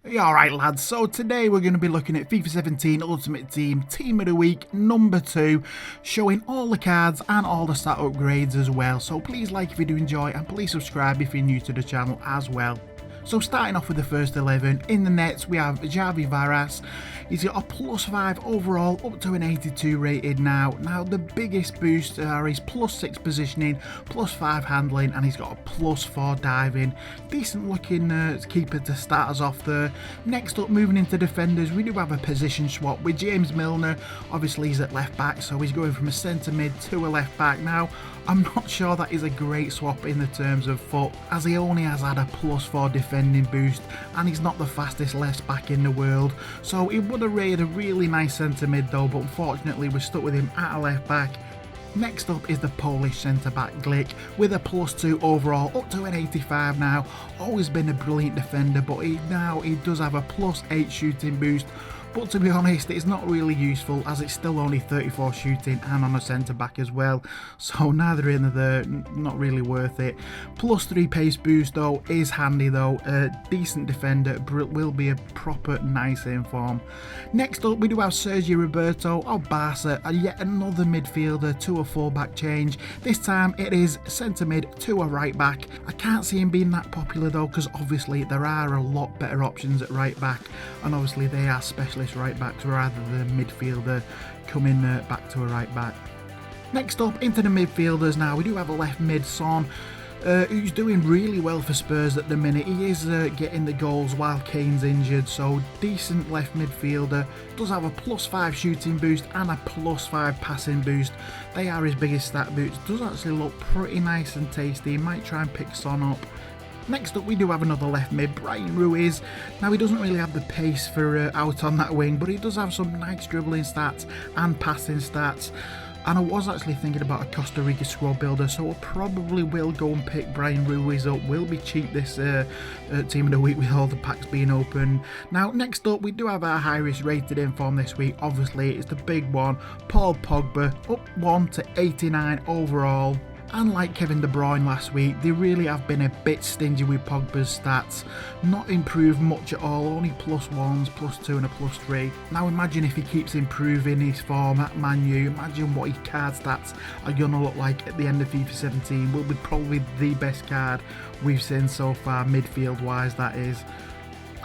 Yeah, alright lads, so today we're going to be looking at FIFA 17 Ultimate Team Team of the Week number 2, showing all the cards and all the stat upgrades as well. So please like if you do enjoy and please subscribe if you're new to the channel as well. So starting off with the first 11, in the nets we have JAVIER. He's got a +5 overall, up to an 82 rated now. Now the biggest boosts are his +6 positioning, +5 handling, and he's got a +4 diving. Decent looking keeper to start us off there. Next up, moving into defenders, we do have a position swap with James Milner. Obviously he's at left back, so he's going from a centre mid to a left back. Now I'm not sure that is a great swap in the terms of foot, as he only has had a +4 defending boost and he's not the fastest left back in the world. So he would have rated a really nice centre mid though, but unfortunately we're stuck with him at a left back. Next up is the Polish centre back GLIK with a +2 overall, up to an 85 now. Always been a brilliant defender, but he does have a +8 shooting boost. But to be honest, it's not really useful as it's still only 34 shooting and on a centre back as well. So neither here nor there, not really worth it. +3 pace boost though is handy though. A decent defender, will be a proper nice inform. Next up we do have Sergio Roberto of Barca, and yet another midfielder to a fullback change. This time it is centre mid to a right back. I can't see him being that popular though, because obviously there are a lot better options at right back, and obviously they are specialist right backs rather than midfielder coming back to a right back. Next up into the midfielders now, we do have a left mid Son, who's doing really well for Spurs at the minute. He is getting the goals while Kane's injured, so decent left midfielder. Does have a +5 shooting boost and a +5 passing boost. They are his biggest stat boosts. Does actually look pretty nice and tasty. Might try and pick Son up. Next up we do have another left mid, Bryan Ruiz. Now he doesn't really have the pace for out on that wing, but he does have some nice dribbling stats and passing stats. And I was actually thinking about a Costa Rica squad builder, so I probably will go and pick Bryan Ruiz up. Will be cheap this team of the week with all the packs being open. Now next up we do have our highest rated inform this week. Obviously it's the big one, Paul Pogba, up 1 to 89 overall. And like Kevin De Bruyne last week, they really have been a bit stingy with Pogba's stats. Not improved much at all, only +1s, +2 and a +3. Now imagine if he keeps improving his form at Man U, imagine what his card stats are going to look like at the end of FIFA 17. Will be probably the best card we've seen so far, midfield wise that is.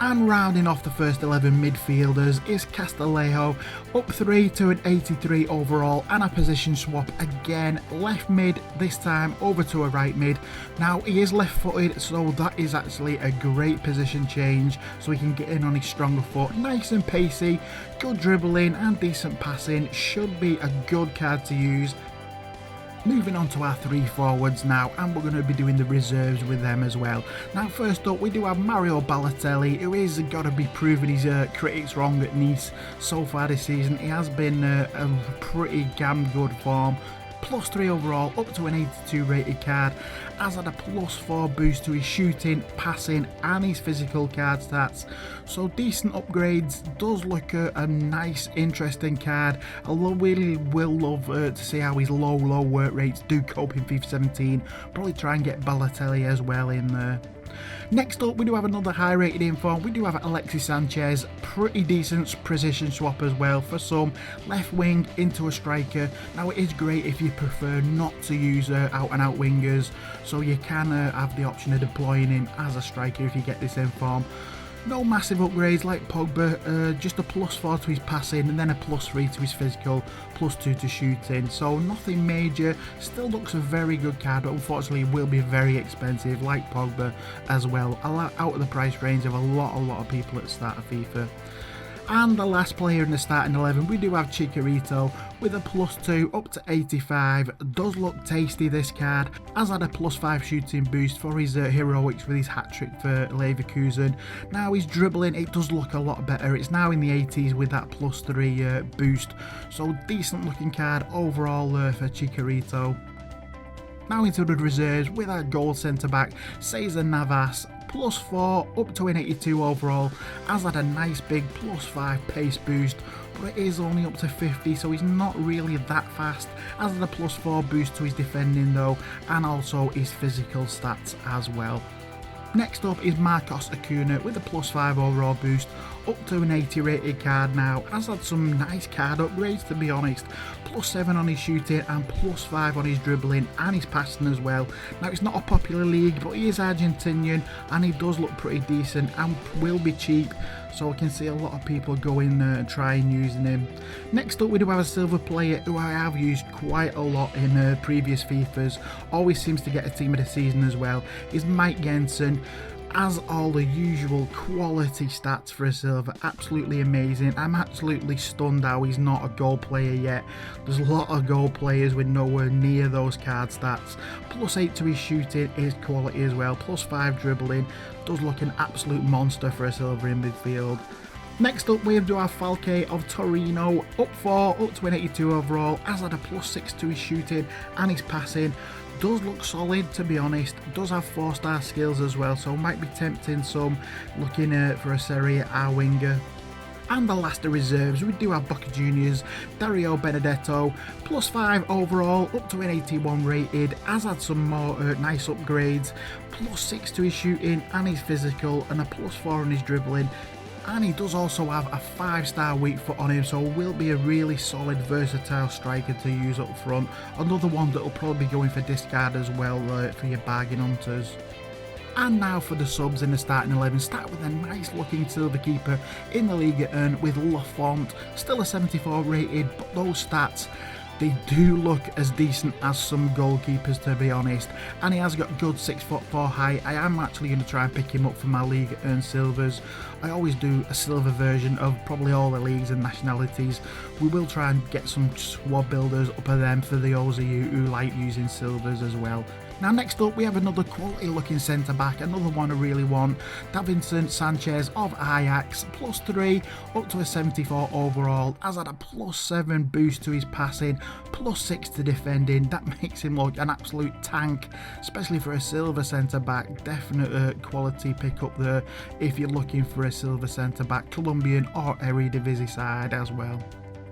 And rounding off the first 11 midfielders is Castillejo, up 3 to an 83 overall, and a position swap again, left mid this time over to a right mid. Now he is left footed, so that is actually a great position change, so he can get in on his stronger foot. Nice and pacey, good dribbling and decent passing, should be a good card to use. Moving on to our 3 forwards now, and we're going to be doing the reserves with them as well. Now first up we do have Mario Balotelli, who is got to be proving his critics wrong at Nice so far this season. He has been a pretty damn good form. +3 overall, up to an 82 rated card, has had a +4 boost to his shooting, passing and his physical card stats, so decent upgrades. Does look a nice interesting card. I really will love to see how his low work rates do cope in FIFA 17. Probably try and get Balotelli as well in there. Next up we do have another high rated inform. We do have ALEXIS Sanchez, pretty decent position swap as well for some, left wing into a striker. Now it is great if you prefer not to use out and out wingers, so you can have the option of deploying him as a striker if you get this inform. No massive upgrades like Pogba, just a +4 to his passing and then a +3 to his physical, +2 to shooting, so nothing major. Still looks a very good card, but unfortunately will be very expensive like Pogba as well, out of the price range of a lot of people at the start of FIFA. And the last player in the starting 11, we do have Chicharito with a +2 up to 85. Does look tasty this card. Has had a +5 shooting boost for his heroics with his hat-trick for Leverkusen. Now his dribbling, it does look a lot better. It's now in the 80s with that +3 boost. So decent looking card overall for Chicharito. Now into the reserves with our gold centre back, Cesar Navas. +4 up to an 82 overall, has had a nice big +5 pace boost, but it is only up to 50, so he's not really that fast. Has had a +4 boost to his defending though, and also his physical stats as well. Next up is Marcos Acuna with a +5 overall boost, up to an 80 rated card now. Has had some nice card upgrades, to be honest. +7 on his shooting and +5 on his dribbling and his passing as well. Now it's not a popular league, but he is Argentinian and he does look pretty decent and will be cheap. So I can see a lot of people going and trying using him. Next up we do have a silver player who I have used quite a lot in previous FIFAs. Always seems to get a team of the season as well. Is Mike Jensen. Has all the usual quality stats for a silver, absolutely amazing. I'm absolutely stunned how he's not a goal player yet. There's a lot of goal players with nowhere near those card stats. +8 to his shooting is quality as well, +5 dribbling, does look an absolute monster for a silver in midfield. Next up we do have Falque of Torino, up 4, up to an 82 overall, has had a +6 to his shooting and his passing. Does look solid, to be honest, does have 4-star skills as well, so might be tempting some looking for a Serie A winger. And the last of reserves, we do have Boca Juniors, Dario Benedetto, +5 overall, up to an 81 rated, has had some more nice upgrades, +6 to his shooting and his physical, and a +4 on his dribbling. And he does also have a 5-star weak foot on him, so will be a really solid versatile striker to use up front. Another one that will probably be going for discard as well for your bargain hunters. And now for the subs in the starting 11. Start with a nice looking silver keeper in the Liga ERN with Lafont, still a 74 rated, but those stats, they do look as decent as some goalkeepers, to be honest, and he has got good 6'4" height. I am actually going to try and pick him up for my Liga ERN silvers. I always do a silver version of probably all the leagues and nationalities. We will try and get some squad builders up of them for those of you who like using silvers as well. Now next up we have another quality looking centre back, another one I really want, Davinson Sanchez of Ajax, +3 up to a 74 overall, has had a +7 boost to his passing, +6 to defending. That makes him look an absolute tank, especially for a silver centre back. Definite quality pick up there if you're looking for a silver centre back, Colombian or Eredivisie side as well.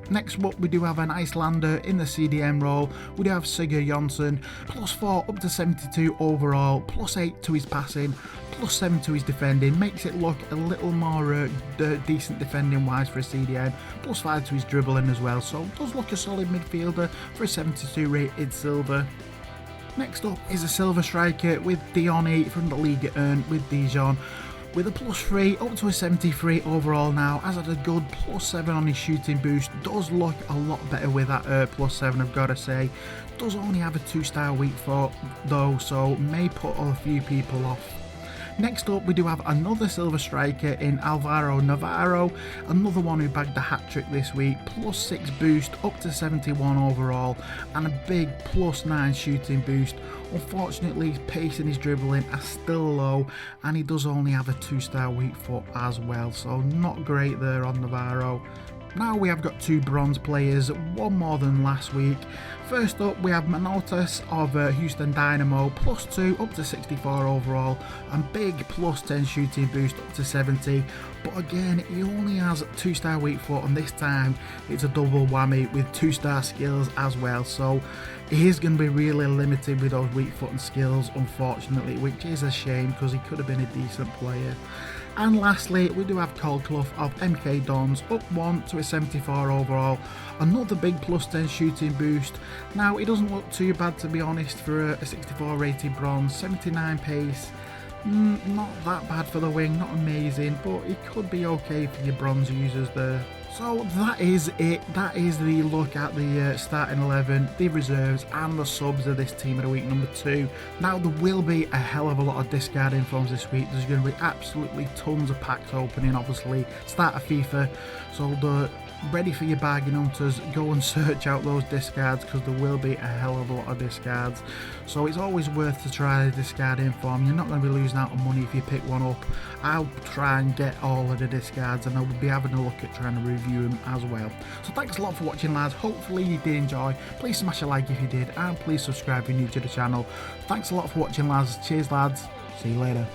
Next up we do have an Icelander in the CDM role. We do have Sigurd Jonsson, +4 up to 72 overall, +8 to his passing, +7 to his defending. Makes it look a little more decent defending wise for a CDM, +5 to his dribbling as well, so does look a solid midfielder for a 72 rated silver. Next up is a silver striker with Dione from the Liga ERN with Dijon, with a +3 up to a 73 overall now, has had a good +7 on his shooting boost. Does look a lot better with that +7, I've got to say. Does only have a 2-star weak foot though, so may put a few people off. Next up we do have another silver striker in Alvaro Navarro, another one who bagged the hat-trick this week, +6 boost up to 71 overall and a big +9 shooting boost. Unfortunately his pace and his dribbling are still low and he does only have a 2-star weak foot as well, so not great there on Navarro. Now we have got 2 bronze players, one more than last week. First up we have Manotas of Houston Dynamo, +2 up to 64 overall and big +10 shooting boost up to 70, but again he only has a 2-star weak foot and this time it's a double whammy with 2-star skills as well, so he is going to be really limited with those weak foot and skills unfortunately, which is a shame because he could have been a decent player. And lastly we do have Cole Clough of MK Dons, up 1 to a 74 overall, another big +10 shooting boost. Now it doesn't look too bad, to be honest, for a 64 rated bronze, 79 pace, not that bad for the wing, not amazing, but it could be okay for your bronze users there. So that is it, that is the look at the starting 11, the reserves and the subs of this team of the week number 2. Now there will be a hell of a lot of discarding forms this week. There's going to be absolutely tons of packs opening, obviously, start of FIFA, so ready for your bargain hunters, go and search out those discards because there will be a hell of a lot of discards. So it's always worth to try the discarding form. You're not going to be losing out on money if you pick one up. I'll try and get all of the discards and I will be having a look at trying to review them as well. So thanks a lot for watching, lads. Hopefully you did enjoy. Please smash a like if you did and please subscribe if you're new to the channel. Thanks a lot for watching, lads. Cheers, lads. See you later.